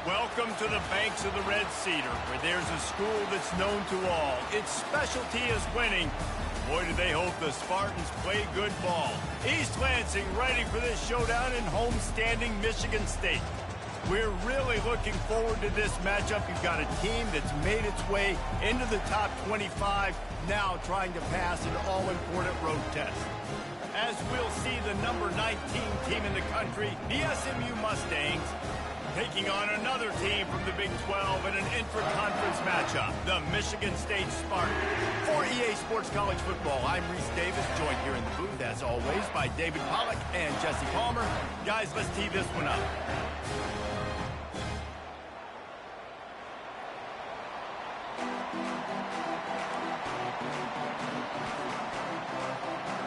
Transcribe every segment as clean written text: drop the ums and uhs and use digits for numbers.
Welcome to the banks of the Red Cedar, where there's a school that's known to all. Its specialty is winning. Boy, do they hope the Spartans play good ball. East Lansing ready for this showdown in homestanding Michigan State. We're really looking forward to this matchup. You've got a team that's made its way into the top 25, now trying to pass an all-important road test. As we'll see the number 19 team in the country, the SMU Mustangs, taking on another team from the Big 12 in an intra-conference matchup, the Michigan State Spartans. For EA Sports College Football, I'm Reese Davis, joined here in the booth, as always, by David Pollack and Jesse Palmer. Guys, let's tee this one up.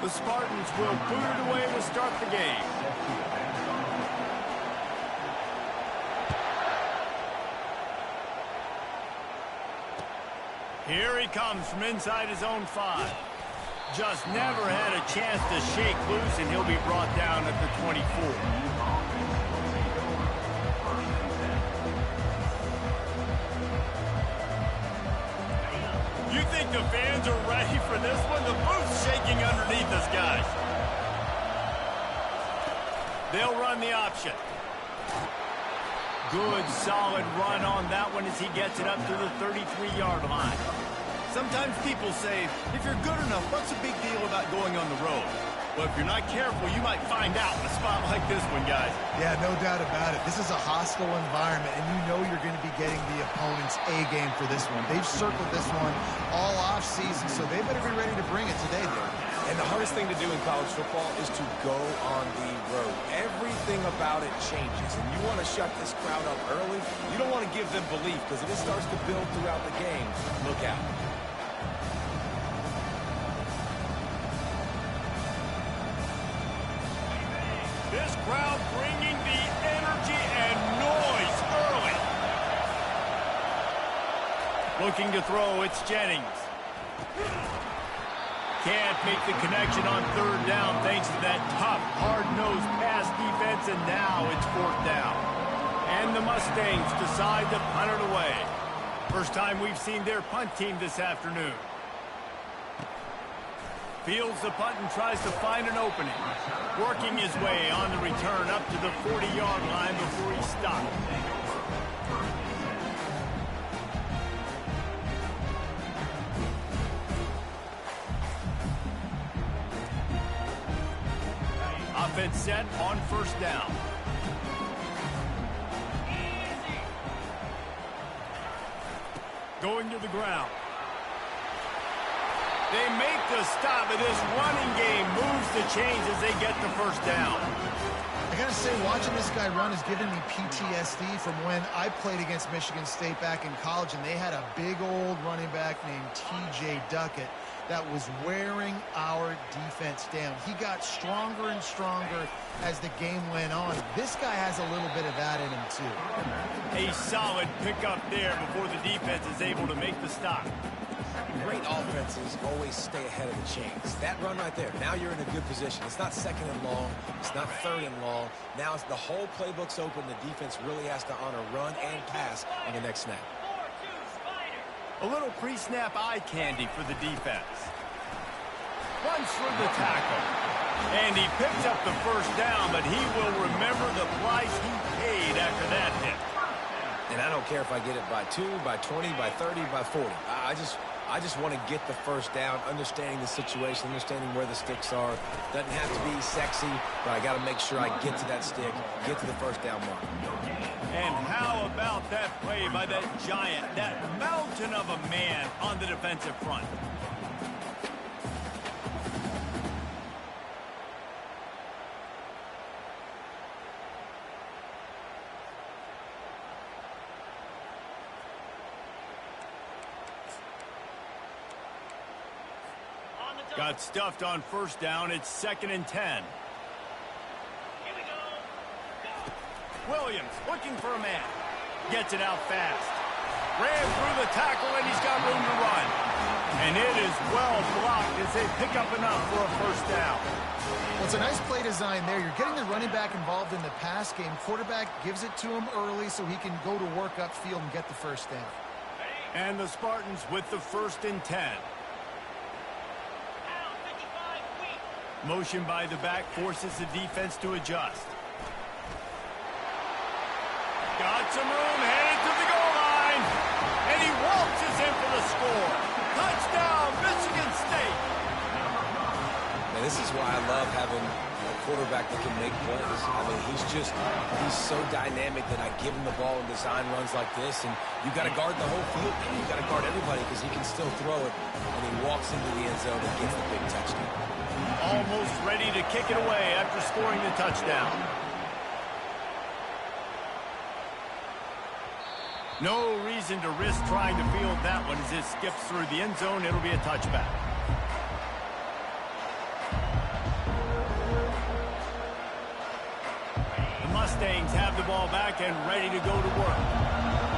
The Spartans will boot it away to start the game. Here he comes from inside his own 5. Just never had a chance to shake loose, and he'll be brought down at the 24. You think the fans are ready for this one? The booth's shaking underneath us, guys. They'll run the option. Good, solid run on that one as he gets it up to the 33-yard line. Sometimes people say, if you're good enough, what's the big deal about going on the road? Well, if you're not careful, you might find out in a spot like this one, guys. Yeah, no doubt about it. This is a hostile environment, and you know you're going to be getting the opponent's A-game for this one. They've circled this one all off-season, so they better be ready to bring it today, though. And the hardest thing to do in college football is to go on the road. Everything about it changes, and you want to shut this crowd up early. You don't want to give them belief, because if it starts to build throughout the game, look out. This crowd bringing the energy and noise early. Looking to throw, it's Jennings. Can't make the connection on third down thanks to that tough, hard-nosed pass defense, and now it's fourth down. And the Mustangs decide to punt it away. First time we've seen their punt team this afternoon. Fields the punt and tries to find an opening. Working his way on the return up to the 40-yard line before he stopped. Offense set on first down. Going to the ground. They make the stop, and this running game moves the chains as they get the first down. I got to say, watching this guy run has given me PTSD from when I played against Michigan State back in college, and they had a big old running back named T.J. Duckett that was wearing our defense down. He got stronger and stronger as the game went on. This guy has a little bit of that in him, too. A solid pickup there before the defense is able to make the stop. Great offenses always stay ahead of the chains. That run right there, now you're in a good position. It's not second and long. It's not third and long. Now it's the whole playbook's open. The defense really has to honor run and pass on the next snap. A little pre-snap eye candy for the defense. Runs through the tackle. And he picks up the first down, but he will remember the price he paid after that hit. And I don't care if I get it by 2, by 20, by 30, by 40. I just want to get the first down, understanding the situation, understanding where the sticks are. Doesn't have to be sexy, but I got to make sure I get to that stick, get to the first down mark. And how about that play by that giant, that mountain of a man on the defensive front? Got stuffed on first down. It's 2nd and 10. Here we go. Williams looking for a man. Gets it out fast. Ran through the tackle, and he's got room to run. And it is well blocked as they pick up enough for a first down. Well, it's a nice play design there. You're getting the running back involved in the pass game. Quarterback gives it to him early so he can go to work upfield and get the first down. And the Spartans with the 1st and 10. Motion by the back forces the defense to adjust. Got some room, headed to the goal line. And he waltzes in for the score. Touchdown, Michigan State. And this is why I love having a quarterback that can make plays. I mean, he's so dynamic that I give him the ball and design runs like this, and you got to guard the whole field, and you got to guard everybody because he can still throw it, and he walks into the end zone and gets the big touchdown. Almost ready to kick it away after scoring the touchdown. No reason to risk trying to field that one as it skips through the end zone. It'll be a touchback. The Mustangs have the ball back and ready to go to work.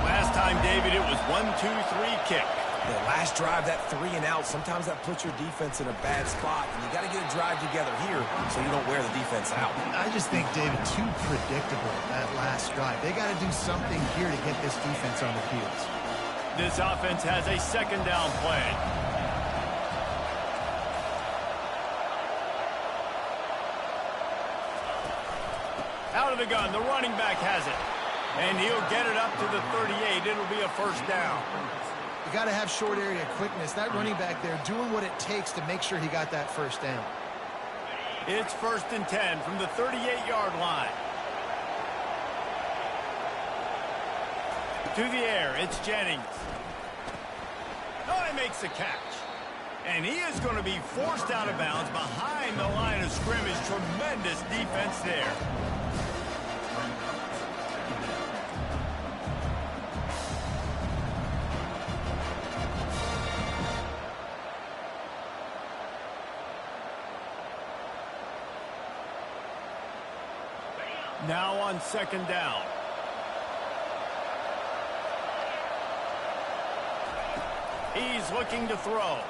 Last time, David, it was 1-2-3 kick. The last drive, that 3 and out, sometimes that puts your defense in a bad spot, and you got to get a drive together here so you don't wear the defense out. I just think, David, too predictable that last drive. They got to do something here to get this defense on the field. This offense has a 2nd down play. Out of the gun, the running back has it. And he'll get it up to the 38. It'll be a first down. You got to have short area quickness. That running back there doing what it takes to make sure he got that first down. It's 1st and 10 from the 38-yard line. To the air, it's Jennings. Oh, he makes the catch. And he is going to be forced out of bounds behind the line of scrimmage. Tremendous defense there. Now on 2nd down. He's looking to throw.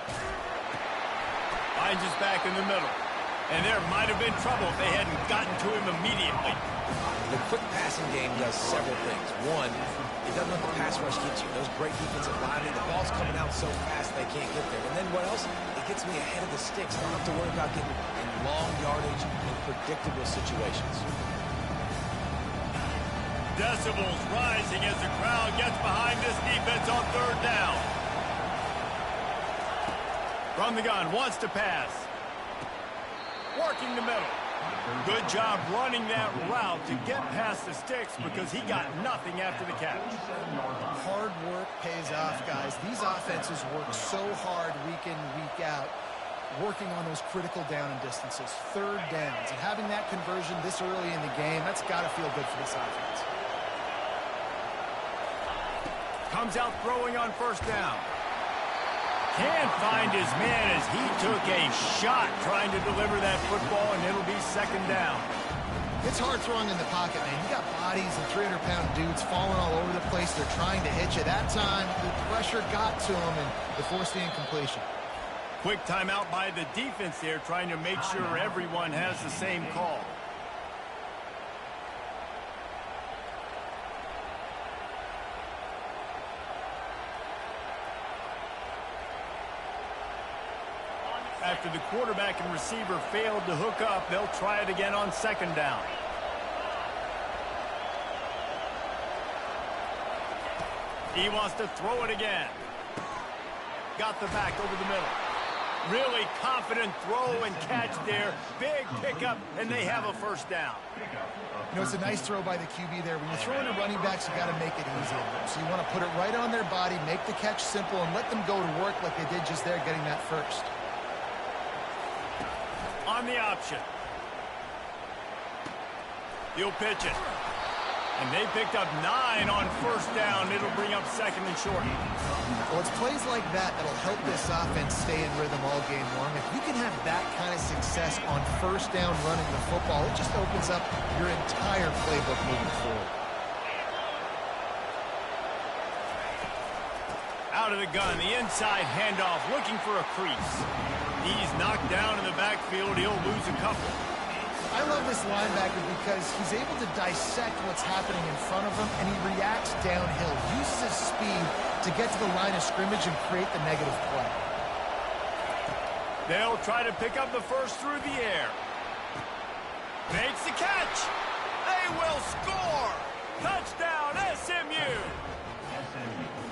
Finds his back in the middle. And there might have been trouble if they hadn't gotten to him immediately. The quick passing game does several things. One, it doesn't let the pass rush get you. Those great defensive linemen, the ball's coming out so fast they can't get there. And then what else? It gets me ahead of the sticks. I don't have to worry about getting in long yardage and predictable situations. Decibels rising as the crowd gets behind this defense on 3rd down. From the gun, wants to pass. Working the middle. Good job running that route to get past the sticks because he got nothing after the catch. Hard work pays off, guys. These offenses work so hard week in, week out, working on those critical down and distances, 3rd downs. And having that conversion this early in the game, that's got to feel good for this offense. Comes out throwing on 1st down. Can't find his man as he took a shot trying to deliver that football, and it'll be 2nd down. It's hard throwing in the pocket, man. You got bodies and 300-pound dudes falling all over the place. They're trying to hit you. That time, the pressure got to him, and they forced the incompletion. Quick timeout by the defense there, trying to make sure everyone has the same call. After the quarterback and receiver failed to hook up, they'll try it again on 2nd down. He wants to throw it again. Got the back over the middle. Really confident throw and catch there. Big pickup, and they have a 1st down. You know, it's a nice throw by the QB there. When you're throwing to running backs, you got to make it easy on them. So you want to put it right on their body, make the catch simple, and let them go to work like they did just there, getting that first. On the option. He'll pitch it. And they picked up 9 on 1st down. It'll bring up 2nd and short. Well, it's plays like that that'll help this offense stay in rhythm all game long. If you can have that kind of success on 1st down running the football, it just opens up your entire playbook moving forward. Out out of the gun. The inside handoff looking for a crease. He's knocked down in the backfield. He'll lose a couple. I love this linebacker because he's able to dissect what's happening in front of him, and he reacts downhill, uses his speed to get to the line of scrimmage and create the negative play. They'll try to pick up the first through the air. Makes the catch. They will score. Touchdown, SMU.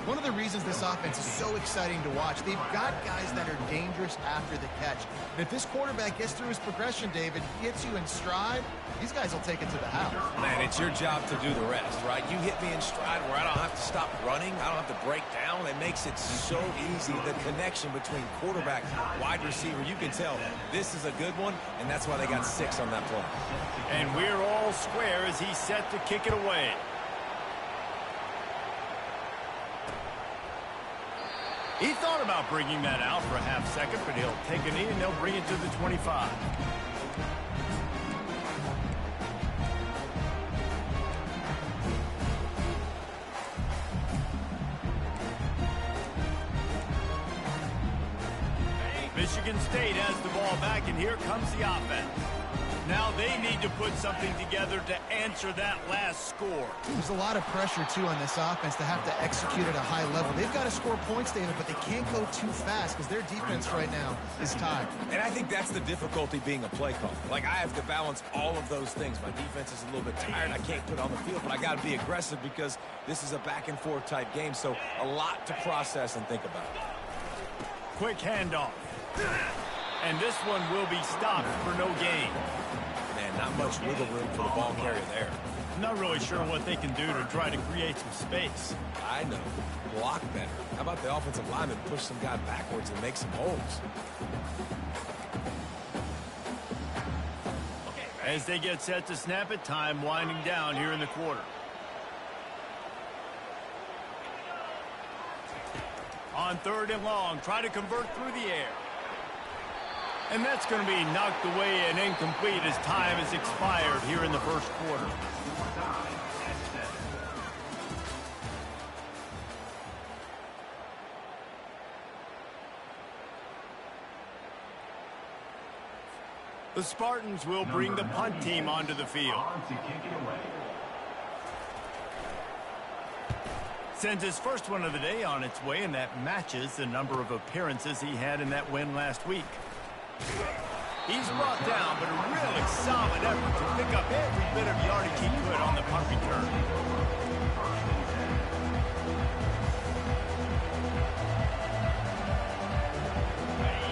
One of the reasons this offense is so exciting to watch, they've got guys that are dangerous after the catch. And if this quarterback gets through his progression, David, gets you in stride, these guys will take it to the house. Man, it's your job to do the rest, right? You hit me in stride where I don't have to stop running. I don't have to break down. It makes it so easy. The connection between quarterback, wide receiver, you can tell this is a good one, and that's why they got 6 on that play. And we're all square as he's set to kick it away. He thought about bringing that out for a half second, but he'll take a knee and they'll bring it to the 25. Michigan State has the ball back, and here comes the offense. Now they need to put something together to answer that last score. There's a lot of pressure, too, on this offense to have to execute at a high level. They've got to score points, David, but they can't go too fast because their defense right now is tired. And I think that's the difficulty being a play caller. Like, I have to balance all of those things. My defense is a little bit tired. I can't put on the field, but I got to be aggressive because this is a back-and-forth type game, so a lot to process and think about. Quick handoff. And this one will be stopped for no gain. Man, not much wiggle room for the ball carrier there. I'm not really sure what they can do to try to create some space. I know. Block better. How about the offensive lineman push some guy backwards and make some holes? As they get set to snap it, time winding down here in the quarter. On 3rd and long, try to convert through the air. And that's going to be knocked away and incomplete as time has expired here in the first quarter. The Spartans will bring the punt team onto the field. Sends his first one of the day on its way, and that matches the number of appearances he had in that win last week. He's brought down, but a really solid effort to pick up every bit of yardage he could on the punt return.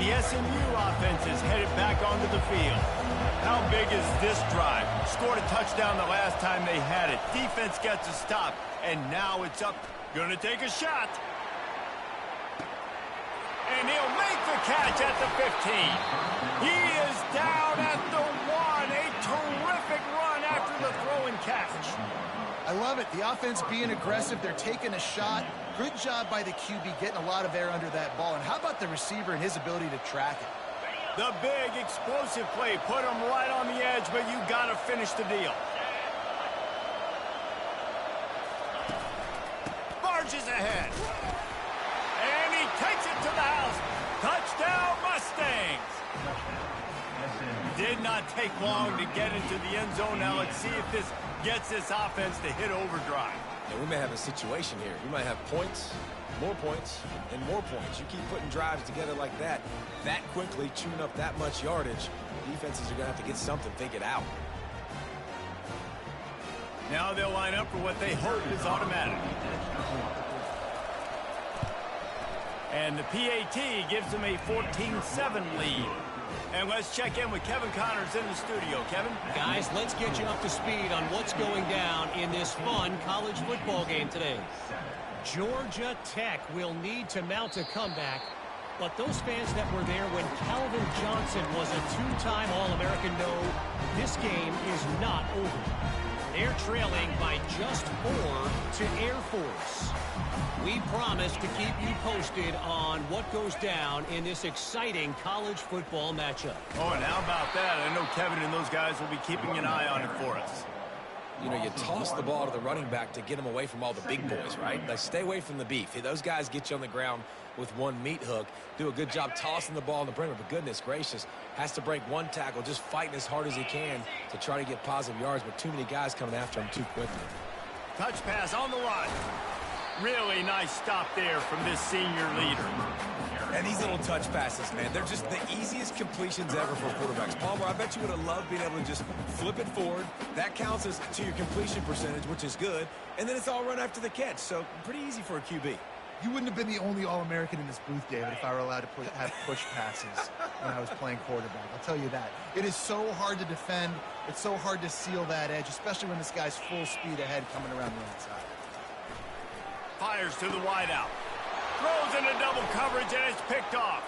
The SMU offense is headed back onto the field. How big is this drive? Scored a touchdown the last time they had it. Defense gets a stop, and now it's up. Gonna take a shot. And he'll make the catch at the 15. He is down at the 1. A terrific run after the throw and catch. I love it. The offense being aggressive. They're taking a shot. Good job by the QB getting a lot of air under that ball. And how about the receiver and his ability to track it? The big explosive play put him right on the edge, but you got to finish the deal. Barges ahead. And he takes it to the house. Touchdown, Mustangs. Did not take long to get into the end zone. Now let's see if this gets this offense to hit overdrive. And we may have a situation here. We might have points, and more points. You keep putting drives together like that quickly, chewing up that much yardage, defenses are going to have to get something figured out. Now they'll line up for what they hope is automatic. And the PAT gives them a 14-7 lead. And let's check in with Kevin Connors in the studio. Kevin? Guys, let's get you up to speed on what's going down in this fun college football game today. Georgia Tech will need to mount a comeback, but those fans that were there when Calvin Johnson was a two-time All-American know this game is not over. They're trailing by just 4 to Air Force. We promise to keep you posted on what goes down in this exciting college football matchup. Oh, and how about that? I know Kevin and those guys will be keeping an eye on it for us. you know, you toss the ball to the running back to get him away from all the big boys, right? Like, stay away from the beef. Those guys get you on the ground with one meat hook, do a good job tossing the ball in the perimeter, but goodness gracious, has to break one tackle, just fighting as hard as he can to try to get positive yards, but too many guys coming after him too quickly. Touch pass on the run. Really nice stop there from this senior leader. And these little touch passes, man, they're just the easiest completions ever for quarterbacks. Palmer, I bet you would have loved being able to just flip it forward. That counts as to your completion percentage, which is good. And then it's all run after the catch, so pretty easy for a QB. You wouldn't have been the only All-American in this booth, David, if I were allowed to have push passes when I was playing quarterback. I'll tell you that. It is so hard to defend. It's so hard to seal that edge, especially when this guy's full speed ahead coming around the outside. Fires to the wideout. Throws into double coverage, and it's picked off.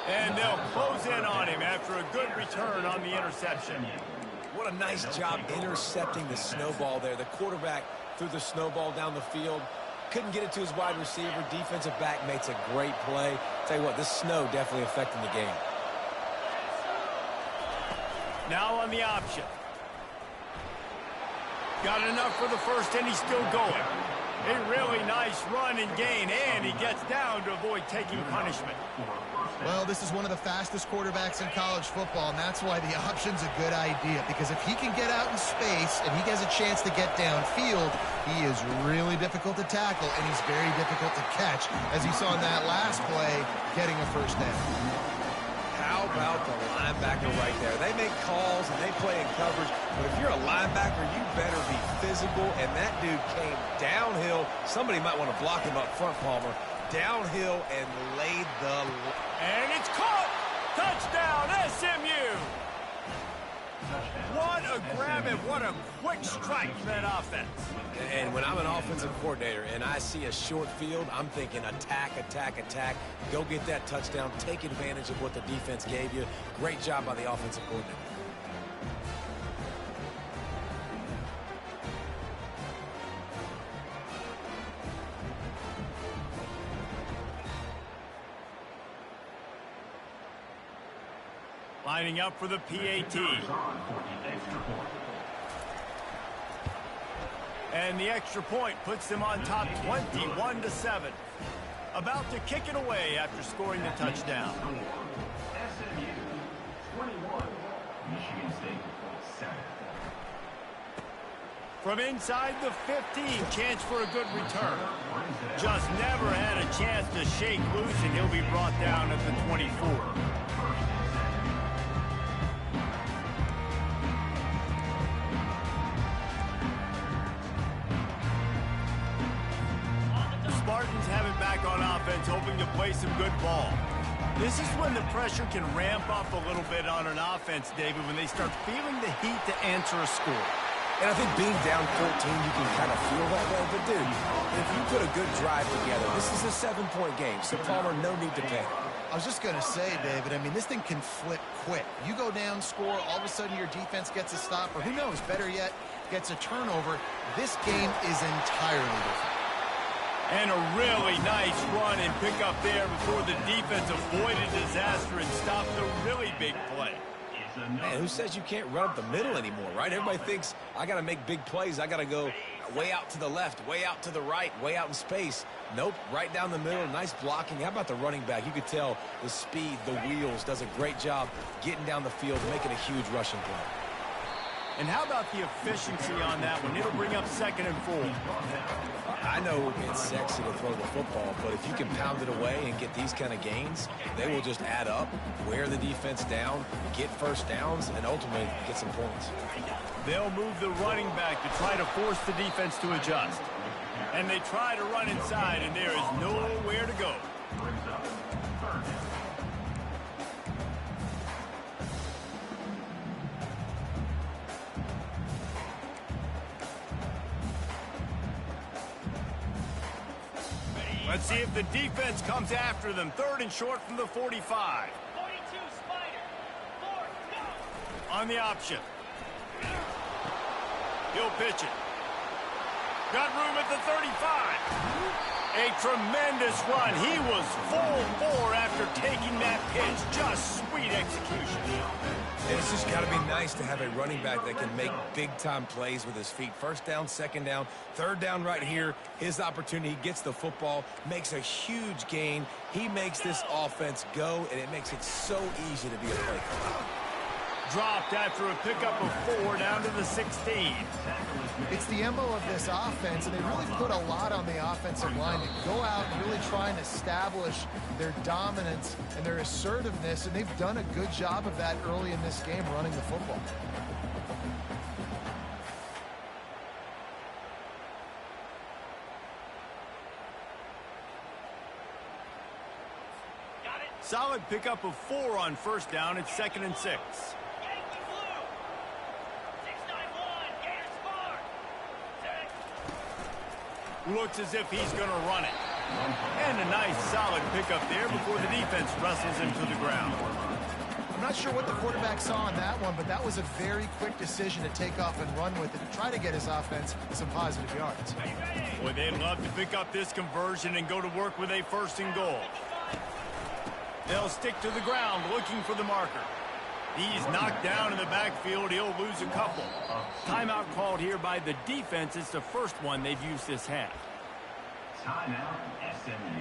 And they'll close in on him after a good return on the interception. What a nice job intercepting the snowball there. The quarterback threw the snowball down the field. Couldn't get it to his wide receiver. Defensive back makes a great play. Tell you what, this snow definitely affecting the game. Now on the option. Got enough for the first, and he's still going. A really nice run and gain, and he gets down to avoid taking punishment. Well, this is one of the fastest quarterbacks in college football, and that's why the option's a good idea, because if he can get out in space and he has a chance to get downfield, he is really difficult to tackle, and he's very difficult to catch, as you saw in that last play, getting a first down. How about the linebacker right there? They make calls and they play in coverage, but if you're a linebacker, you better be physical, and that dude came downhill. Somebody might want to block him up front, Palmer. Downhill and laid the... And it's caught! Touchdown, SMU! What a grab and what a quick strike for that offense. And when I'm an offensive coordinator and I see a short field, I'm thinking attack, attack, attack. Go get that touchdown. Take advantage of what the defense gave you. Great job by the offensive coordinator. Lining up for the PAT. And the extra point puts them on top 21-7. About to kick it away after scoring the touchdown. SMU 21, Michigan State 7. From inside the 15, chance for a good return. Just never had a chance to shake loose, and he'll be brought down at the 24. Spartans have it back on offense, hoping to play some good ball. This is when the pressure can ramp up a little bit on an offense, David, when they start feeling the heat to answer a score. And I think being down 14, you can kind of feel that way. But, dude, if you put a good drive together, this is a 7-point game, so Palmer, no need to panic. I was just going to say, David, I mean, this thing can flip quick. You go down, score, all of a sudden your defense gets a stop, or who knows, better yet, gets a turnover. This game is entirely different. And a really nice run and pick up there before the defense avoided disaster and stopped the really big play. Man, who says you can't run up the middle anymore, right? Everybody thinks I got to make big plays. I got to go way out to the left, way out to the right, way out in space. Nope, right down the middle, nice blocking. How about the running back? You could tell the speed, the wheels, does a great job getting down the field, making a huge rushing play. And how about the efficiency on that one? It'll bring up 2nd and 4. I know it's sexy to throw the football, but if you can pound it away and get these kind of gains, they will just add up, wear the defense down, get first downs, and ultimately get some points. They'll move the running back to try to force the defense to adjust. And they try to run inside, and there is nowhere to go. Let's see if the defense comes after them. 3rd and short from the 45. 42, Spider. 4, go. On the option. He'll pitch it. Got room at the 35. A tremendous run. He was full bore after taking that pitch. Just sweet execution. It's just got to be nice to have a running back that can make big-time plays with his feet. First down, second down, third down right here. His opportunity, he gets the football, makes a huge gain. He makes this offense go, and it makes it so easy to be a play caller. Dropped after a pickup of 4 down to the 16. It's the MO of this offense, and they really put a lot on the offensive line to go out and really try and establish their dominance and their assertiveness, and they've done a good job of that early in this game running the football. Solid pickup of 4 on first down. It's 2nd and 6. Looks as if he's going to run it. And a nice solid pickup there before the defense wrestles him to the ground. I'm not sure what the quarterback saw on that one, but that was a very quick decision to take off and run with it to try to get his offense some positive yards. Boy, they'd love to pick up this conversion and go to work with a 1st and goal. They'll stick to the ground looking for the marker. He's knocked down in the backfield. He'll lose a couple. Timeout called here by the defense. It's the first one they've used this half. Timeout, SMU.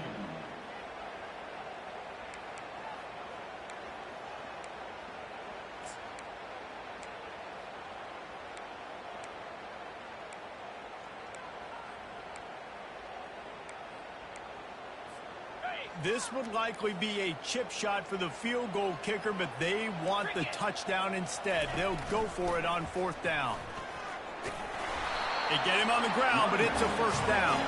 This would likely be a chip shot for the field goal kicker, but they want the touchdown instead. They'll go for it on 4th down. They get him on the ground, but it's a 1st down.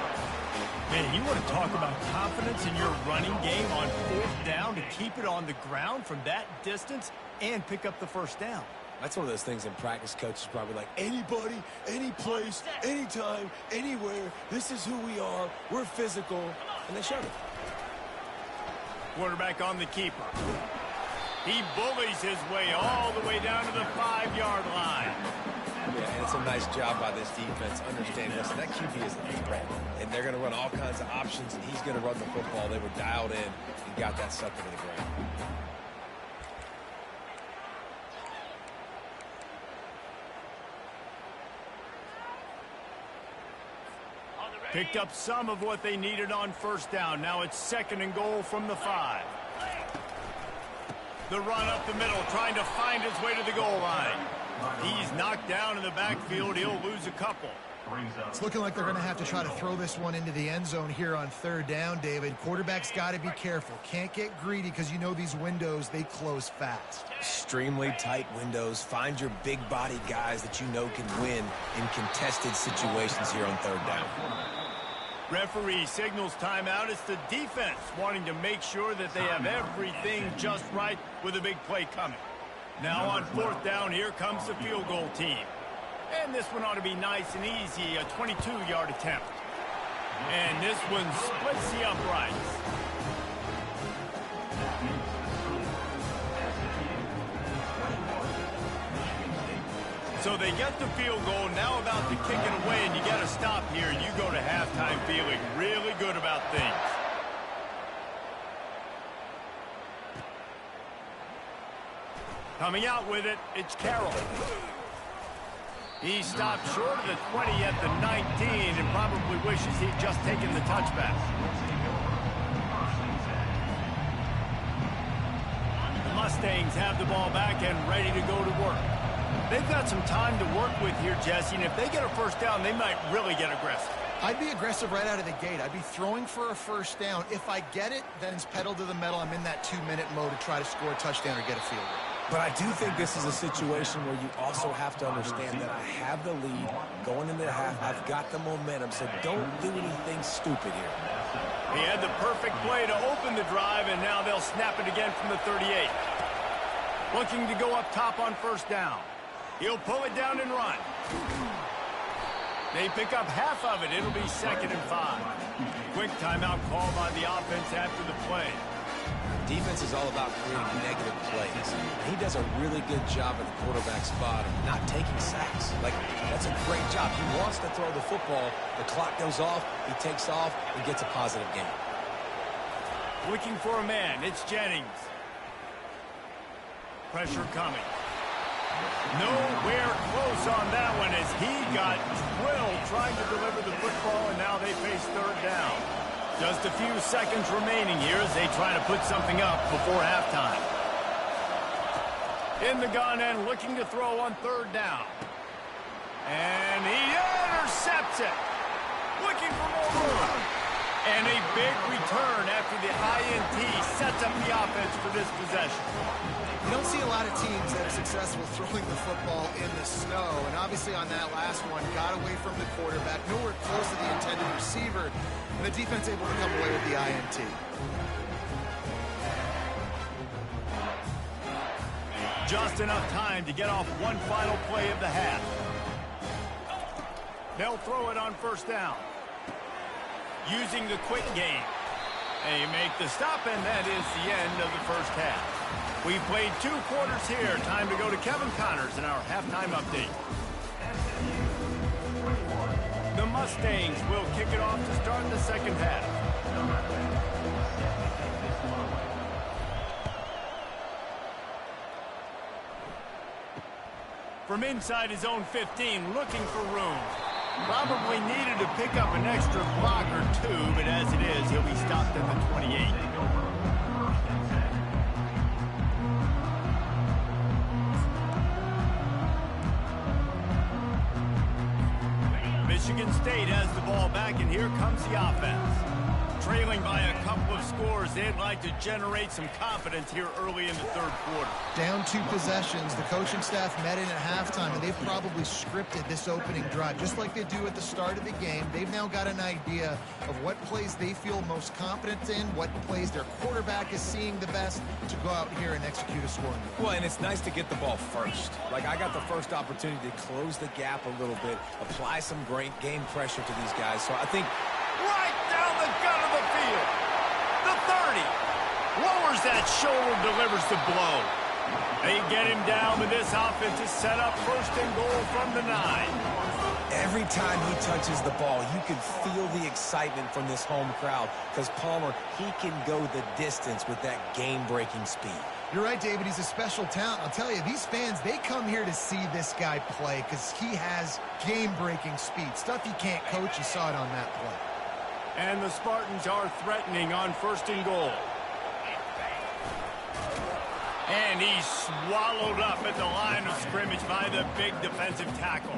Man, you want to talk about confidence in your running game on 4th down to keep it on the ground from that distance and pick up the 1st down. That's one of those things in practice, coaches probably like, anybody, any place, anytime, anywhere, this is who we are, we're physical, and they showed it. Quarterback on the keeper. He bullies his way all the way down to the 5-yard line. Yeah, and it's a nice job by this defense understanding, listen, that QB is a threat, and they're going to run all kinds of options, and he's going to run the football. They were dialed in and got that sucker to the ground. Picked up some of what they needed on 1st down. Now it's 2nd and goal from the 5. The run up the middle, trying to find his way to the goal line. He's knocked down in the backfield. He'll lose a couple. It's looking like they're going to have to try to throw this one into the end zone here on 3rd down, David. Quarterback's got to be careful. Can't get greedy because you know these windows, they close fast. Extremely tight windows. Find your big-bodied guys that you know can win in contested situations here on 3rd down. Referee signals timeout. It's the defense wanting to make sure that they have everything just right with a big play coming. Now on 4th down, here comes the field goal team. And this one ought to be nice and easy, a 22-yard attempt. And this one splits the uprights. So they get the field goal, now about to kick it away, and you got to stop here. You go to halftime feeling really good about things. Coming out with it, it's Carroll. He stopped short of the 20 at the 19 and probably wishes he'd just taken the touchback. The Mustangs have the ball back and ready to go to work. They've got some time to work with here, Jesse, and if they get a 1st down, they might really get aggressive. I'd be aggressive right out of the gate. I'd be throwing for a 1st down. If I get it, then it's pedal to the metal. I'm in that 2-minute mode to try to score a touchdown or get a field goal. But I do think this is a situation where you also have to understand that I have the lead going into the half. I've got the momentum, so don't do anything stupid here. He had the perfect play to open the drive, and now they'll snap it again from the 38. Looking to go up top on 1st down. He'll pull it down and run. They pick up half of it. It'll be 2nd and 5. Quick timeout call by the offense after the play. Defense is all about creating negative plays. He does a really good job at the quarterback spot of not taking sacks. Like, that's a great job. He wants to throw the football. The clock goes off. He takes off and gets a positive gain. Looking for a man. It's Jennings. Pressure coming. Nowhere close on that one as he got drilled trying to deliver the football, and now they face third down. Just a few seconds remaining here as they try to put something up before halftime. In the gun and looking to throw on third down. And he intercepts it. Looking for more room. And a big return after the INT sets up the offense for this possession. You don't see a lot of teams that are successful throwing the football in the snow. And obviously on that last one, got away from the quarterback, nowhere close to the intended receiver. And the defense able to come away with the INT. Just enough time to get off one final play of the half. They'll throw it on first down. Using the quick game. They make the stop, and that is the end of the first half. We've played 2 quarters here. Time to go to Kevin Connors in our halftime update. The Mustangs will kick it off to start the second half. From inside his own 15, looking for room. Probably needed to pick up an extra block or 2, but as it is, he'll be stopped at the 28. Michigan State has the ball back, and here comes the offense. Trailing by a couple of scores, they'd like to generate some confidence here early in the third quarter. Down 2 possessions. The coaching staff met in at halftime, and they've probably scripted this opening drive. Just like they do at the start of the game, they've now got an idea of what plays they feel most confident in, what plays their quarterback is seeing the best to go out here and execute a scoring. Well, and it's nice to get the ball first. Like, I got the first opportunity to close the gap a little bit, apply some great game pressure to these guys. So I think right down the gut of the field. The 30. Lowers that shoulder, delivers the blow. They get him down, but this offense is set up first and goal from the 9. Every time he touches the ball, you can feel the excitement from this home crowd because Palmer, he can go the distance with that game-breaking speed. You're right, David. He's a special talent. I'll tell you, these fans, they come here to see this guy play because he has game-breaking speed. Stuff you can't coach. You saw it on that play. And the Spartans are threatening on first and goal. And he's swallowed up at the line of scrimmage by the big defensive tackle.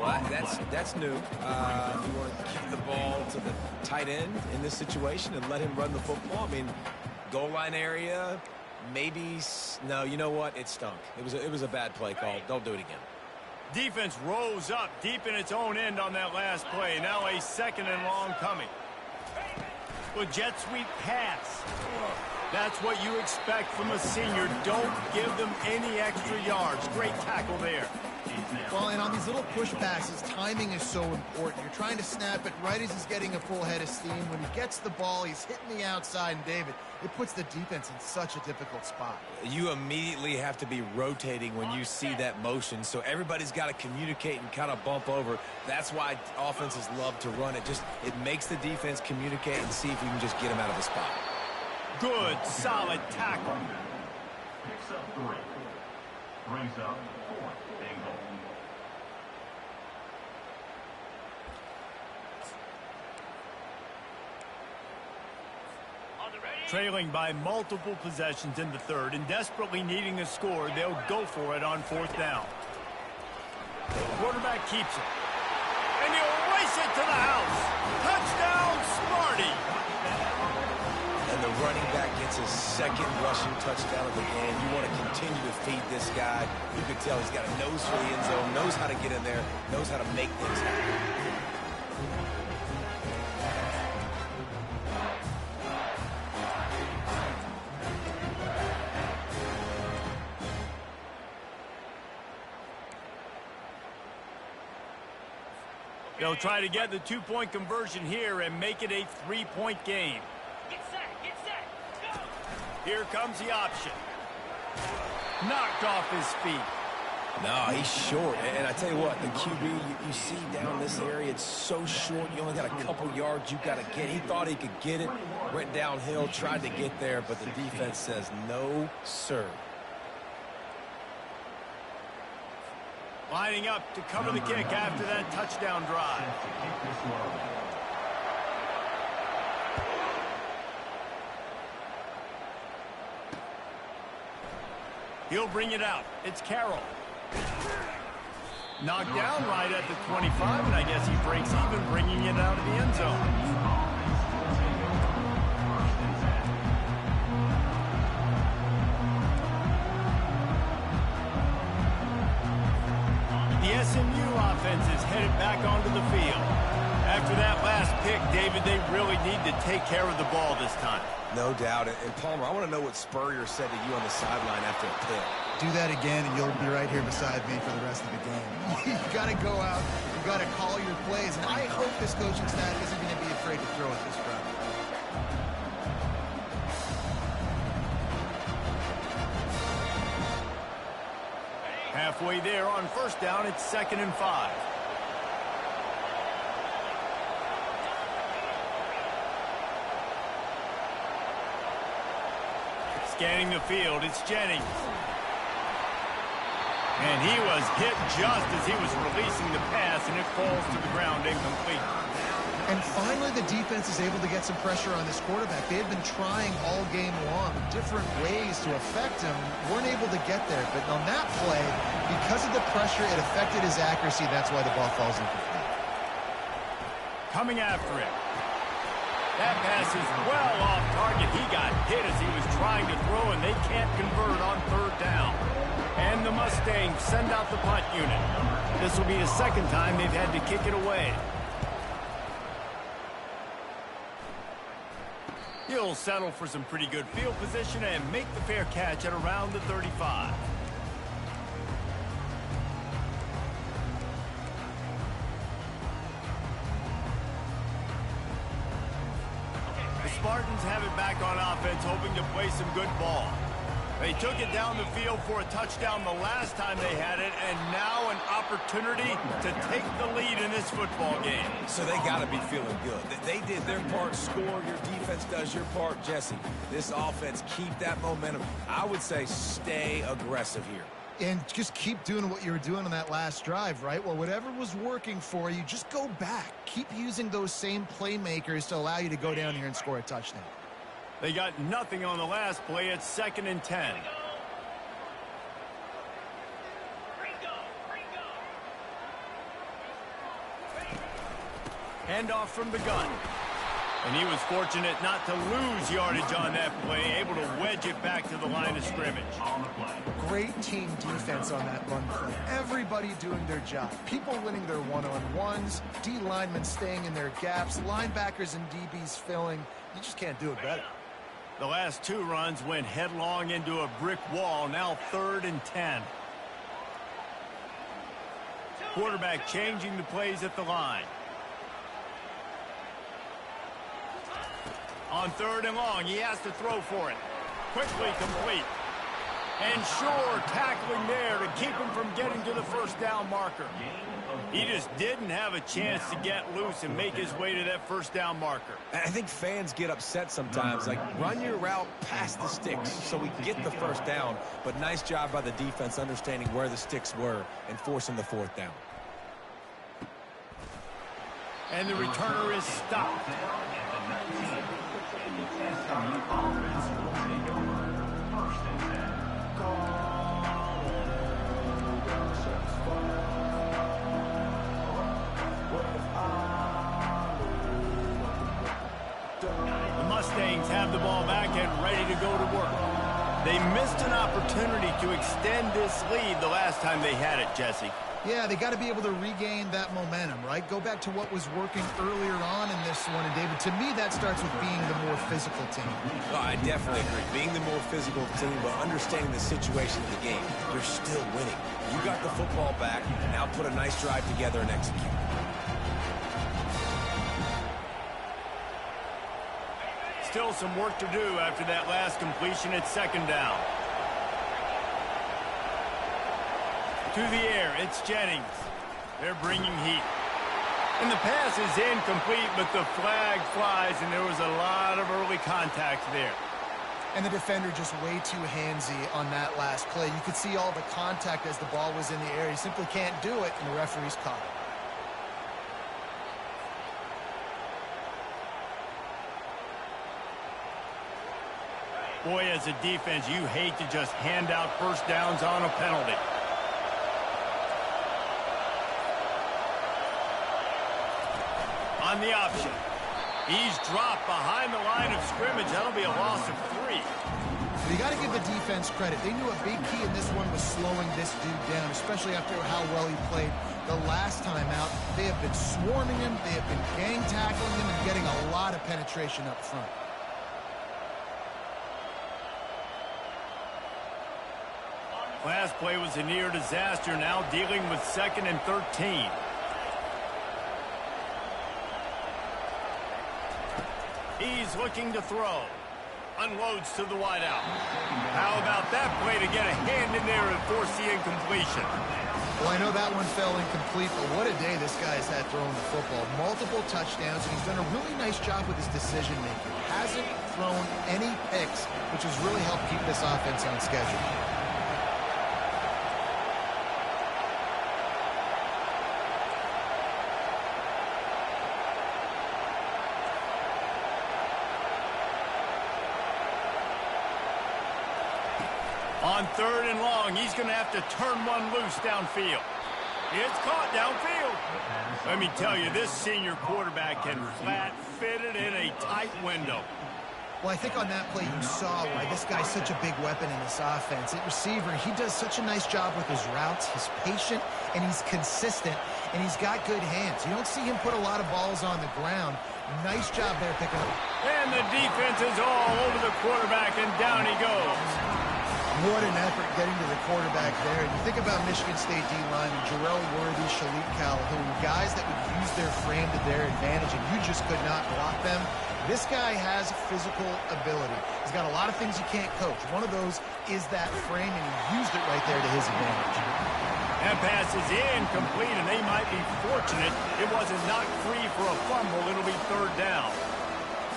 Well, that's new. You want to keep the ball to the tight end in this situation and let him run the football. I mean, goal line area, maybe. No, you know what? It stunk. It was a bad play call. Don't do it again. Defense rose up deep in its own end on that last play. Now a second and long coming. Well, jet sweep pass. That's what you expect from a senior. Don't give them any extra yards. Great tackle there. Well, and on these little push passes, timing is so important. You're trying to snap it right as he's getting a full head of steam. When he gets the ball, he's hitting the outside, and David, it puts the defense in such a difficult spot. You immediately have to be rotating when you see that motion, so everybody's got to communicate and kind of bump over. That's why offenses love to run it. It makes the defense communicate and see if you can just get him out of the spot. Good, solid tackle. Picks up 3. Brings up 4th and goal. Trailing by multiple possessions in the third and desperately needing a score, they'll go for it on fourth down. Quarterback keeps it. And he'll race it to the house. Touchdown, Sparty. And the running back gets his second rushing touchdown of the game. You want to continue to feed this guy. You can tell he's got a nose for the end zone, knows how to get in there, knows how to make things happen. They'll try to get the 2-point conversion here and make it a 3-point game. Get set, Here comes the option. Knocked off his feet. No, he's short. And I tell you what, the QB, you see down this area, it's so short. You only got a couple yards you got to get. He thought he could get it, went downhill, tried to get there, but the defense says no, sir. Lining up to cover the kick after that touchdown drive. He'll bring it out. It's Carroll. Knocked down right at the 25, and I guess he breaks even, bringing it out of the end zone. The SMU offense is headed back onto the field. After that last pick, David, they really need to take care of the ball this time. No doubt. And Palmer, I want to know what Spurrier said to you on the sideline after a pick. Do that again, and you'll be right here beside me for the rest of the game. You got to go out. You got to call your plays, and I hope this coaching staff isn't going to be afraid to throw at this crowd. Halfway there on first down, it's 2nd and 5. Scanning the field, it's Jennings. And he was hit just as he was releasing the pass, and it falls to the ground incomplete. And finally, the defense is able to get some pressure on this quarterback. They had been trying all game long, different ways to affect him, weren't able to get there. But on that play, because of the pressure, it affected his accuracy. That's why the ball falls incomplete. Coming after him. That pass is well off target. He got hit as he was trying to throw, and they can't convert on 3rd down. And the Mustangs send out the punt unit. This will be the 2nd time they've had to kick it away. He'll settle for some pretty good field position and make the fair catch at around the 35. The Spartans have it back on offense, hoping to play some good ball. They took it down the field for a touchdown the last time they had it, and now an opportunity to take the lead in this football game. So they got to be feeling good. They did their part, score. Your defense does your part, Jesse. This offense, keep that momentum. I would say stay aggressive here. And just keep doing what you were doing on that last drive, right? Well, whatever was working for you, just go back. Keep using those same playmakers to allow you to go down here and score a touchdown. They got nothing on the last play. It's 2nd and 10. Handoff from the gun. And he was fortunate not to lose yardage on that play, able to wedge it back to the line of scrimmage. Great team defense on that run play. Everybody doing their job. People winning their one-on-ones, D linemen staying in their gaps, linebackers and DBs filling. You just can't do it better. The last 2 runs went headlong into a brick wall. Now 3rd and 10. Quarterback changing the plays at the line. On 3rd and long, he has to throw for it. Quickly complete. And sure, tackling there to keep him from getting to the 1st down marker. He just didn't have a chance to get loose and make his way to that 1st down marker. I think fans get upset sometimes. Like, run your route past the sticks so we get the 1st down. But nice job by the defense understanding where the sticks were and forcing the 4th down. And the returner is stopped. The Mustangs have the ball back and ready to go to work. They missed an opportunity to extend this lead the last time they had it, Jesse. Yeah, they got to be able to regain that momentum, right? Go back to what was working earlier on in this one. And, David, to me, that starts with being the more physical team. Oh, I definitely agree. Being the more physical team, but understanding the situation of the game. You're still winning. You got the football back. Now put a nice drive together and execute. still some work to do after that last completion at second down. To the air, it's Jennings. They're bringing heat. And the pass is incomplete, but the flag flies, and there was a lot of early contact there. And the defender just way too handsy on that last play. You could see all the contact as the ball was in the air. He simply can't do it, and the referee's caught it. Boy, as a defense, you hate to just hand out first downs on a penalty. On the option. He's dropped behind the line of scrimmage. That'll be a loss of 3. You got to give the defense credit. They knew a big key in this one was slowing this dude down, especially after how well he played the last time out. They have been swarming him. They have been gang tackling him and getting a lot of penetration up front. Last play was a near disaster, now dealing with 2nd and 13. He's looking to throw. Unloads to the wideout. How about that play to get a hand in there and force the incompletion? Well, I know that one fell incomplete, but what a day this guy's had throwing the football. Multiple touchdowns, and he's done a really nice job with his decision-making. Hasn't thrown any picks, which has really helped keep this offense on schedule. On 3rd and long, he's going to have to turn one loose downfield. It's caught downfield. Let me tell you, this senior quarterback can flat fit it in a tight window. Well, I think on that play you saw why this guy's such a big weapon in this offense. At receiver, he does such a nice job with his routes. He's patient, and he's consistent, and he's got good hands. You don't see him put a lot of balls on the ground. Nice job there picking up. And the defense is all over the quarterback, and down he goes. What an effort getting to the quarterback there. And you think about Michigan State D-linemen, Jarrell Worthy, Shalik Calhoun, guys that would use their frame to their advantage, and you just could not block them. This guy has physical ability. He's got a lot of things you can't coach. One of those is that frame, and he used it right there to his advantage. That pass is incomplete, and they might be fortunate it wasn't knocked free for a fumble. It'll be 3rd down.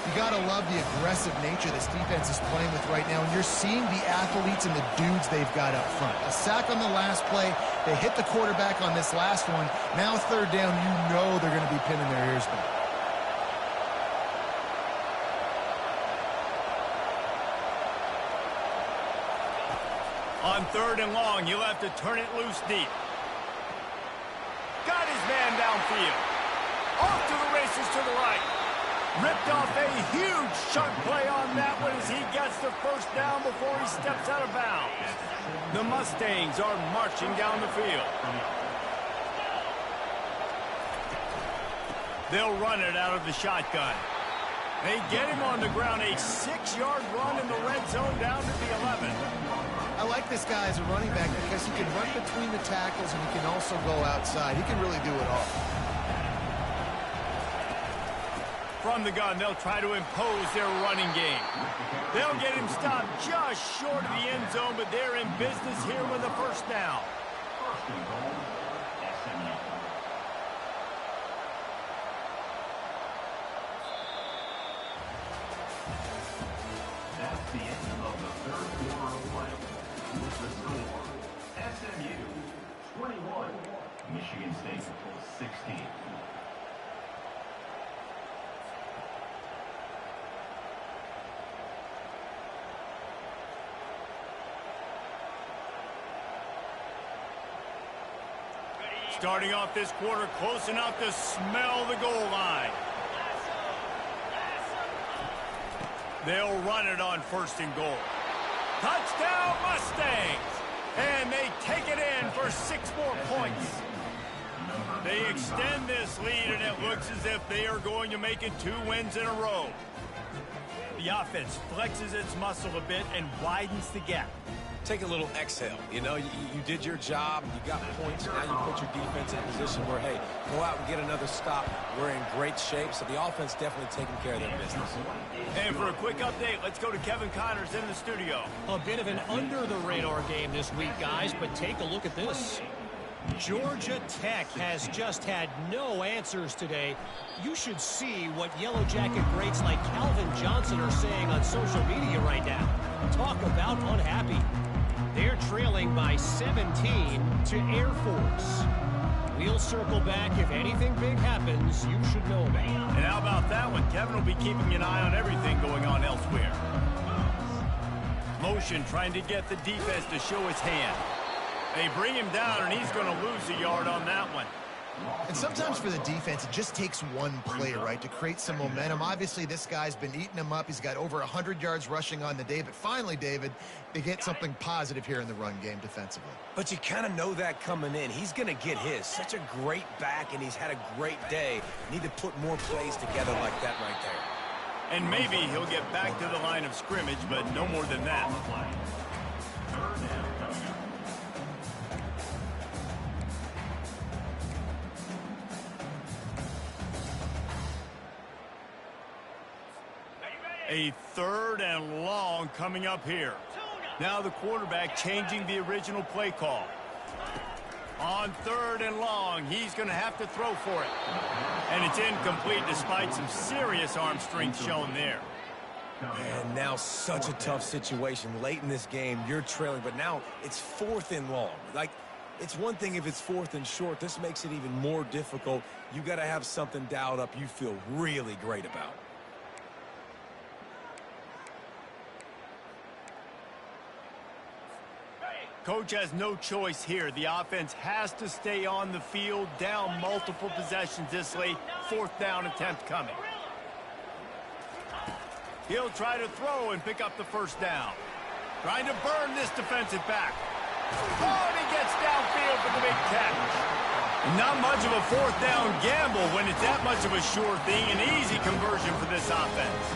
You got to love the aggressive nature this defense is playing with right now, and you're seeing the athletes and the dudes they've got up front. A sack on the last play. They hit the quarterback on this last one. Now 3rd down, you know they're going to be pinning their ears back. On 3rd and long, he'll have to turn it loose deep. Got his man downfield. Off to the races to the right. Ripped off a huge chunk play on that one as he gets the first down before he steps out of bounds. The Mustangs are marching down the field. They'll run it out of the shotgun. They get him on the ground, a 6-yard run in the red zone down to the 11. I like this guy as a running back because he can run between the tackles and he can also go outside. He can really do it all. From the gun, they'll try to impose their running game. They'll get him stopped just short of the end zone, but they're in business here with a first down. First and goal, SMU. That's the end of the 3rd quarter of play. With the score, SMU 21, Michigan State 16. Starting off this quarter close enough to smell the goal line. They'll run it on 1st and goal. Touchdown Mustangs! And they take it in for 6 more points. They extend this lead, and it looks as if they are going to make it 2 wins in a row. The offense flexes its muscle a bit and widens the gap. take a little exhale. You know, you did your job, you got points, now you put your defense in a position where, hey, go out and get another stop. We're in great shape, so the offense definitely taking care of their business. And for a quick update, let's go to Kevin Connors in the studio. A bit of an under-the-radar game this week, guys, but take a look at this. Georgia Tech has just had no answers today. You should see what Yellow Jacket greats like Calvin Johnson are saying on social media right now. Talk about unhappy. They're trailing by 17 to Air Force. We'll circle back. If anything big happens, you should know about it. And how about that one? Kevin will be keeping an eye on everything going on elsewhere. Motion trying to get the defense to show his hand. They bring him down, and he's going to lose a yard on that one. And sometimes for the defense, it just takes one play, right, to create some momentum. Obviously, this guy's been eating him up. He's got over 100 yards rushing on the day. But finally, David, they get something positive here in the run game defensively. But you kind of know that coming in. He's going to get his. Such a great back, and he's had a great day. Need to put more plays together like that right there. And maybe he'll get back to the line of scrimmage, but no more than that. A 3rd and long coming up here. Now the quarterback changing the original play call. On 3rd and long, he's going to have to throw for it. And it's incomplete despite some serious arm strength shown there. And now such a tough situation. Late in this game, you're trailing, but now it's 4th and long. Like, it's one thing if it's 4th and short. This makes it even more difficult. You got to have something dialed up you feel really great about. Coach has no choice here. The offense has to stay on the field, down multiple possessions this late. 4th down attempt coming. He'll try to throw and pick up the 1st down. Trying to burn this defensive back. Oh, and he gets downfield for the big catch. Not much of a 4th down gamble when it's that much of a sure thing. An easy conversion for this offense.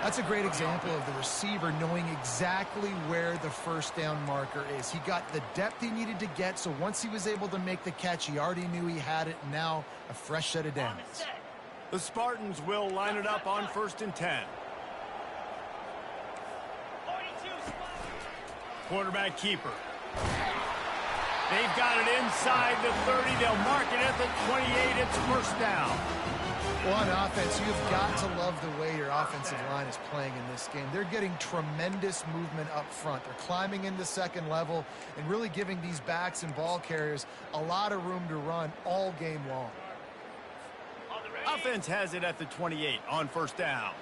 That's a great example of the receiver knowing exactly where the 1st down marker is. He got the depth he needed to get, so once he was able to make the catch, he already knew he had it, and now a fresh set of downs. The Spartans will line it up on 1st and 10. Quarterback keeper. They've got it inside the 30. They'll mark it at the 28. It's 1st down. Well, on offense, you've got to love the way your offensive line is playing in this game. They're getting tremendous movement up front. They're climbing into 2nd level and really giving these backs and ball carriers a lot of room to run all game long. Offense has it at the 28 on 1st down.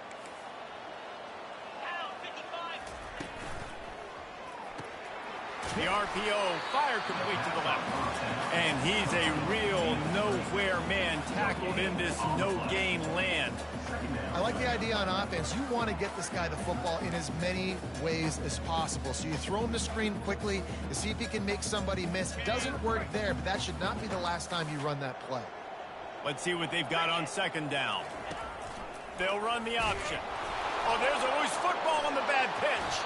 The RPO, fire complete to the left. And he's a real nowhere man tackled in this no-gain land. I like the idea on offense. You want to get this guy the football in as many ways as possible. So you throw him the screen quickly to see if he can make somebody miss. Doesn't work there, but that should not be the last time you run that play. Let's see what they've got on 2nd down. They'll run the option. Oh, there's always football on the bad pitch.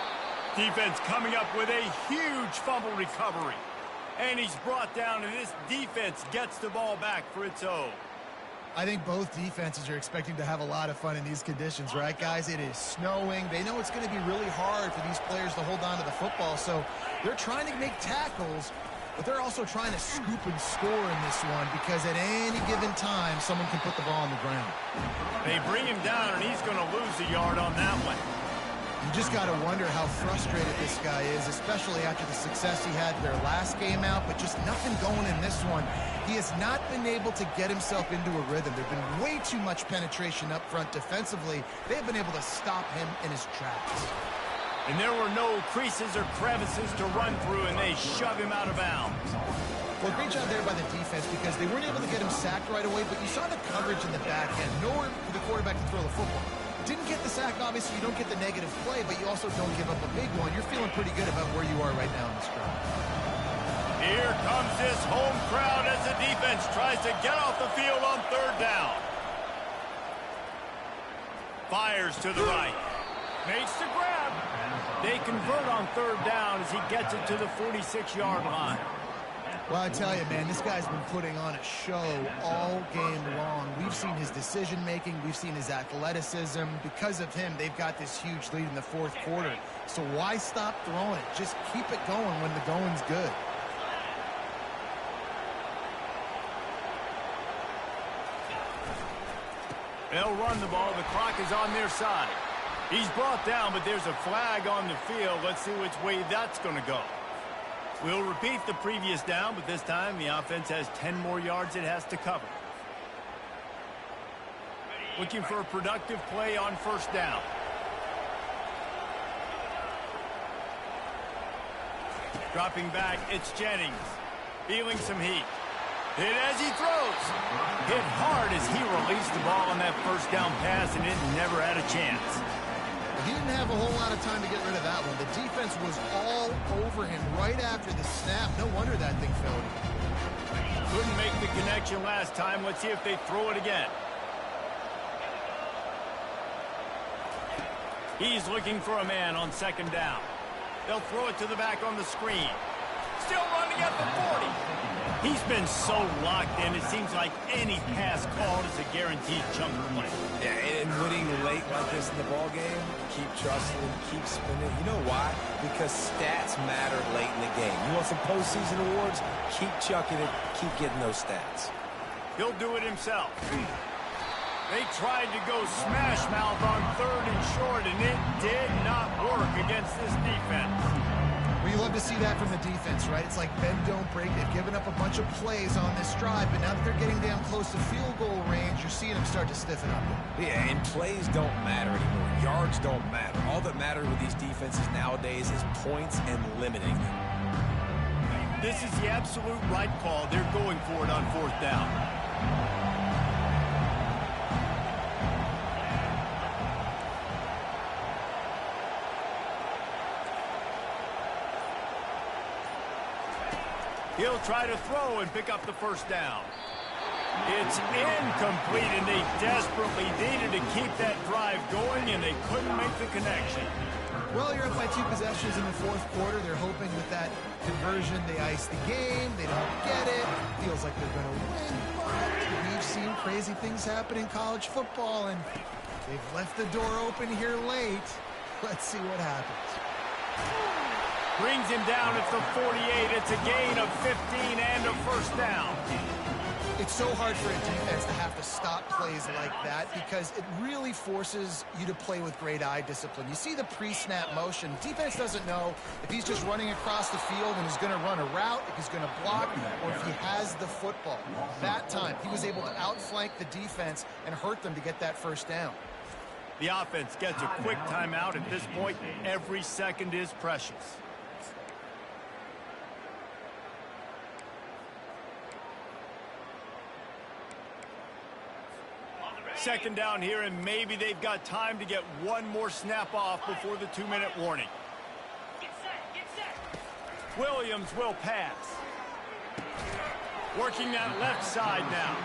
Defense coming up with a huge fumble recovery. And he's brought down, and this defense gets the ball back for its own. I think both defenses are expecting to have a lot of fun in these conditions, right, guys? It is snowing. They know it's going to be really hard for these players to hold on to the football, so they're trying to make tackles, but they're also trying to scoop and score in this one because at any given time, someone can put the ball on the ground. They bring him down, and he's going to lose a yard on that one. You just got to wonder how frustrated this guy is, especially after the success he had their last game out, but just nothing going in this one. He has not been able to get himself into a rhythm. There's been way too much penetration up front defensively. They've been able to stop him in his tracks. And there were no creases or crevices to run through, and they shove him out of bounds. Well, great job there by the defense because they weren't able to get him sacked right away, but you saw the coverage in the back end. Nowhere for the quarterback to throw the football. Didn't get the sack, obviously. You don't get the negative play, but you also don't give up a big one. You're feeling pretty good about where you are right now in this crowd. Here comes this home crowd as the defense tries to get off the field on 3rd down. Fires to the right. Makes the grab. They convert on third down as he gets it to the 46-yard line. Well, I tell you, man, this guy's been putting on a show all game long. We've seen his decision-making. We've seen his athleticism. Because of him, they've got this huge lead in the fourth quarter. So why stop throwing it? Just keep it going when the going's good. They'll run the ball. The clock is on their side. He's brought down, but there's a flag on the field. Let's see which way that's going to go. We'll repeat the previous down, but this time the offense has 10 more yards it has to cover. Looking for a productive play on first down. Dropping back, it's Jennings. Feeling some heat. Hit as he throws. Hit hard as he released the ball on that first down pass, and it never had a chance. He didn't have a whole lot of time to get rid of that one. The defense was all over him right after the snap. No wonder that thing fell. Couldn't make the connection last time. Let's see if they throw it again. He's looking for a man on second down. They'll throw it to the back on the screen. Still running at the 40. He's been so locked in, it seems like any pass called is a guaranteed chunk of play. Yeah, and winning late like this in the ball game, keep trusting, keep spinning. You know why? Because stats matter late in the game. You want some postseason awards? Keep chucking it, keep getting those stats. He'll do it himself. They tried to go smash mouth on third and short, and it did not work against this defense. Well, you love to see that from the defense, right? It's like bend, don't break. They've given up a bunch of plays on this drive, but now that they're getting down close to field goal range, you're seeing them start to stiffen up. Yeah, and plays don't matter anymore. Yards don't matter. All that matters with these defenses nowadays is points and limiting them. This is the absolute right call. They're going for it on fourth down. He'll try to throw and pick up the first down. It's incomplete, and they desperately needed to keep that drive going, and they couldn't make the connection. Well, you're up by 2 possessions in the fourth quarter. They're hoping with that conversion they ice the game. They don't get it. Feels like they're going to win, but we've seen crazy things happen in college football, and they've left the door open here late. Let's see what happens. Brings him down at the 48. It's a gain of 15 and a first down. It's so hard for a defense to have to stop plays like that because it really forces you to play with great eye discipline. You see the pre-snap motion. Defense doesn't know if he's just running across the field and is going to run a route, if he's going to block, or if he has the football. That time, he was able to outflank the defense and hurt them to get that first down. The offense gets a quick timeout at this point. Every second is precious. Second down here, and maybe they've got time to get one more snap off before the 2-minute warning. Get set. Williams will pass. Working that left side now.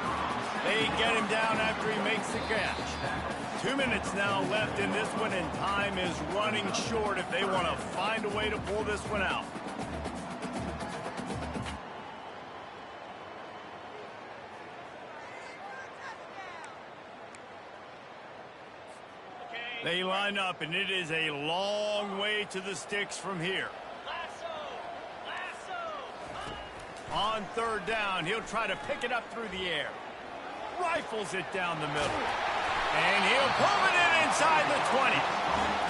They get him down after he makes the catch. 2 minutes now left in this one, and time is running short if they want to find a way to pull this one out. They line up, and it is a long way to the sticks from here. On third down, he'll try to pick it up through the air. Rifles it down the middle. And he'll pull it in inside the 20.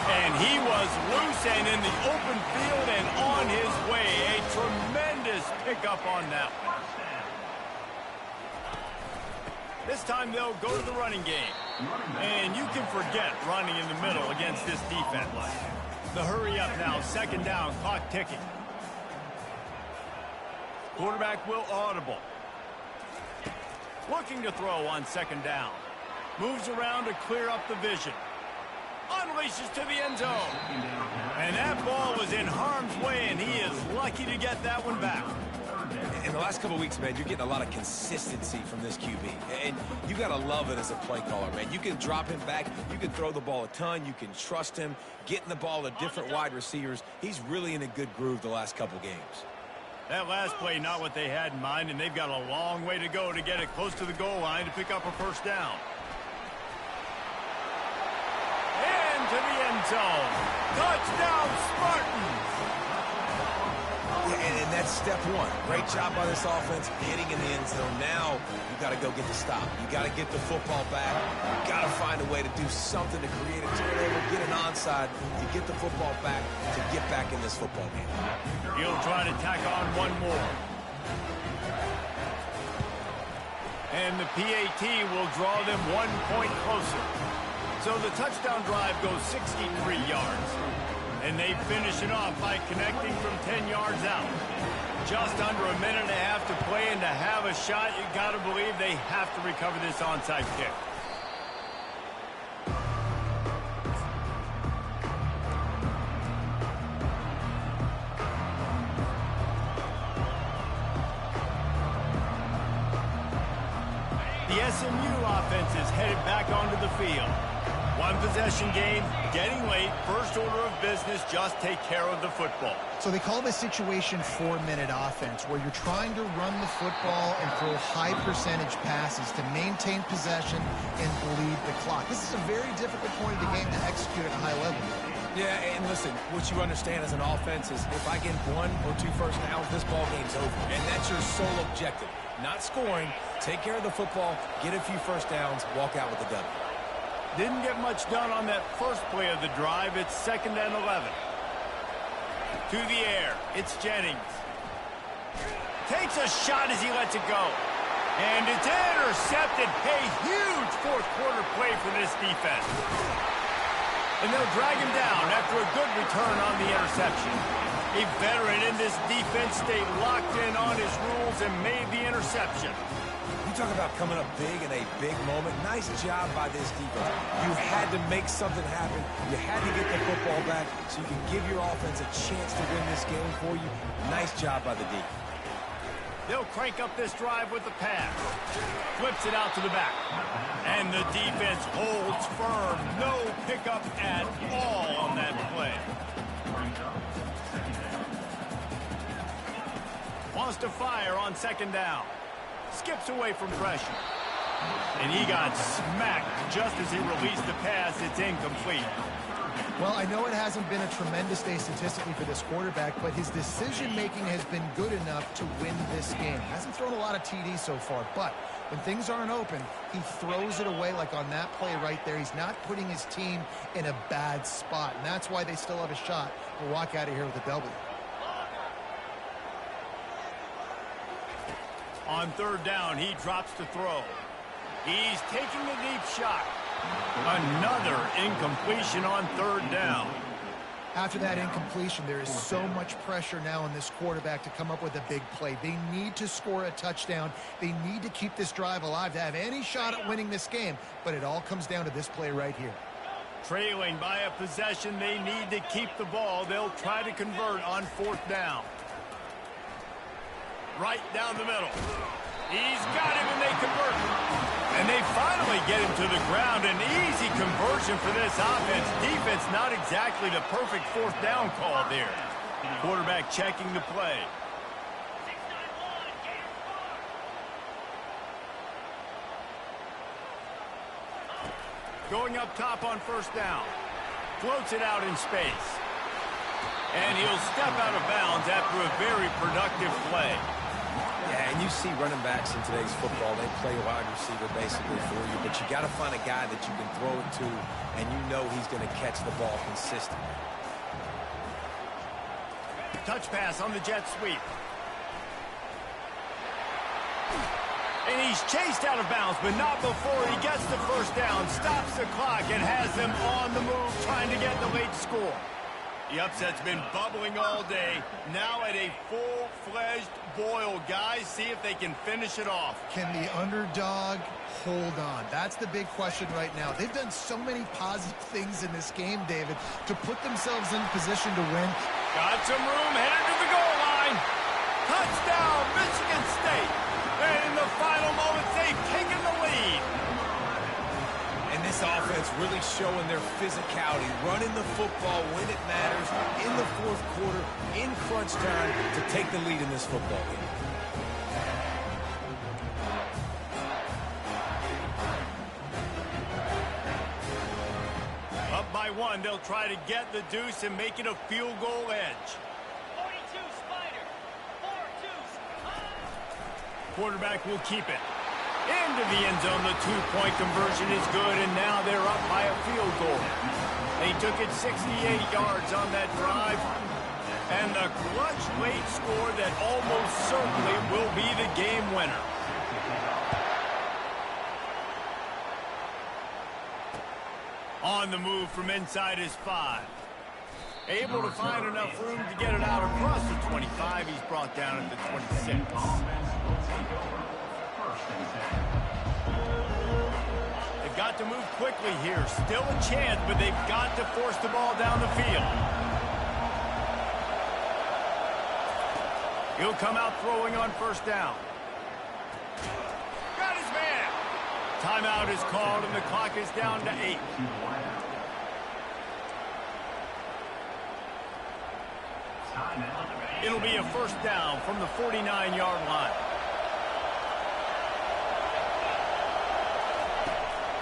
And he was loose and in the open field and on his way. A tremendous pickup on that one. This time they'll go to the running game. And you can forget running in the middle against this defense. The hurry up now, second down, clock ticking. Quarterback will audible. Looking to throw on second down. Moves around to clear up the vision. unleashes to the end zone. And that ball was in harm's way, and he is lucky to get that one back. In the last couple of weeks, man, you're getting a lot of consistency from this QB. And you got to love it as a play caller, man. You can drop him back. You can throw the ball a ton. You can trust him, getting the ball to different wide receivers. He's really in a good groove the last couple games. That last play, not what they had in mind, and they've got a long way to go to get it close to the goal line to pick up a first down. Into the end zone. Touchdown, Spartans! Yeah, and that's step one. Great job by this offense getting in the end zone. Now you got to go get the stop. You got to get the football back. You got to find a way to do something to create a turnover, get an onside, to get the football back, to get back in this football game. He'll try to tack on one more. And the PAT will draw them 1 point closer. So the touchdown drive goes 63 yards. And they finish it off by connecting from 10 yards out. Just under a minute and a half to play, and to have a shot, you got to believe they have to recover this onside kick. The SMU offense is headed back onto the field. One possession game, getting late, first order of business, just take care of the football. So they call this situation 4-minute offense, where you're trying to run the football and throw high percentage passes to maintain possession and bleed the clock. This is a very difficult point of the game to execute at a high level. Yeah, and listen, what you understand as an offense is if I get 1 or 2 first downs, this ball game's over. And that's your sole objective. Not scoring, take care of the football, get a few first downs, walk out with the W. Didn't get much done on that first play of the drive. It's 2nd and 11. To the air. It's Jennings. Takes a shot as he lets it go. And it's intercepted. A huge fourth quarter play for this defense. And they'll drag him down after a good return on the interception. A veteran in this defense stayed locked in on his rules and made the interception. You talk about coming up big in a big moment. Nice job by this defense. You had to make something happen. You had to get the football back so you can give your offense a chance to win this game for you. Nice job by the D. They'll crank up this drive with the pass. Flips it out to the back. And the defense holds firm. No pickup at all on that play. Wants to fire on 2nd down. Skips away from pressure. And he got smacked just as he released the pass. It's incomplete. Well, I know it hasn't been a tremendous day statistically for this quarterback, but his decision-making has been good enough to win this game. Hasn't thrown a lot of TDs so far, but when things aren't open, he throws it away like on that play right there. He's not putting his team in a bad spot, and that's why they still have a shot to walk out of here with a W. On 3rd down, he drops to throw. He's taking a deep shot. Another incompletion on 3rd down. After that incompletion, there is so much pressure now on this quarterback to come up with a big play. They need to score a touchdown. They need to keep this drive alive to have any shot at winning this game. But it all comes down to this play right here. Trailing by a possession, they need to keep the ball. They'll try to convert on 4th down. Right down the middle. He's got him, and they convert. And they finally get him to the ground. An easy conversion for this offense. Defense not exactly the perfect 4th down call there. Quarterback checking the play. Going up top on 1st down. Floats it out in space. And he'll step out of bounds after a very productive play. Yeah, and you see running backs in today's football, they play wide receiver basically for you, but you got to find a guy that you can throw it to, and you know he's going to catch the ball consistently. Touch pass on the jet sweep. And he's chased out of bounds, but not before he gets the 1st down, stops the clock, and has them on the move trying to get the late score. The upset's been bubbling all day. Now at a full-fledged boil. Guys, see if they can finish it off. Can the underdog hold on? That's the big question right now. They've done so many positive things in this game, David, to put themselves in position to win. Got some room, headed to the goal line. Touchdown, Michigan State. And in the final moments, they've taken the lead. And this offense really showing their physicality, running the football when it matters, in the fourth quarter, in crunch time, to take the lead in this football game. Up by one, they'll try to get the deuce and make it a field goal edge. 42 Spider. 4-2. Quarterback will keep it. Into the end zone, the two-point conversion is good, and now they're up by a field goal. They took it 68 yards on that drive, and the clutch late score that almost certainly will be the game winner. On the move from inside his 5. Able to find enough room to get it out across the 25. He's brought down at the 26. They've got to move quickly here. Still a chance, but they've got to force the ball down the field. He'll come out throwing on first down. Got his man. Timeout is called, and the clock is down to 8. It'll be a first down from the 49-yard line.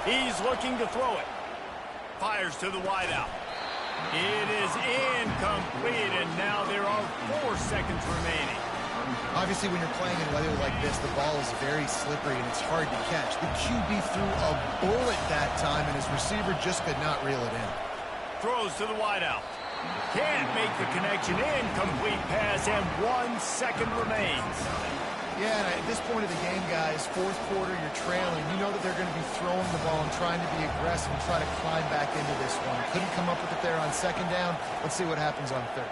He's looking to throw it. Fires to the wideout. It is incomplete, and now there are 4 seconds remaining. Obviously, when you're playing in weather like this, the ball is very slippery and it's hard to catch. The QB threw a bullet that time, and his receiver just could not reel it in. Throws to the wideout. Can't make the connection. Incomplete pass, and 1 second remains. Yeah, and at this point of the game, guys, fourth quarter, you're trailing. You know that they're going to be throwing the ball and trying to be aggressive and try to climb back into this one. Couldn't come up with it there on second down. Let's see what happens on third.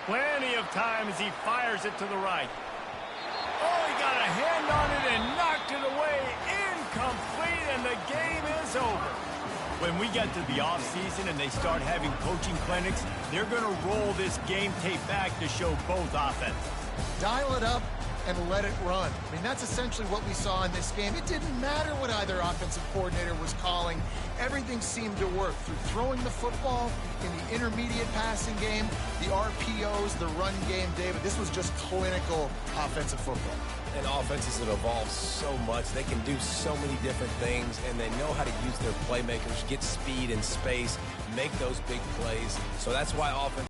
Plenty of time as he fires it to the right. Oh, he got a hand on it and knocked it away. Incomplete, and the game is over. When we get to the offseason and they start having coaching clinics, they're going to roll this game tape back to show both offenses. Dial it up and let it run. I mean, that's essentially what we saw in this game. It didn't matter what either offensive coordinator was calling. Everything seemed to work through throwing the football, in the intermediate passing game, the RPOs, the run game, David. This was just clinical offensive football. And offenses that evolve so much. They can do so many different things, and they know how to use their playmakers, get speed and space, make those big plays. So that's why offense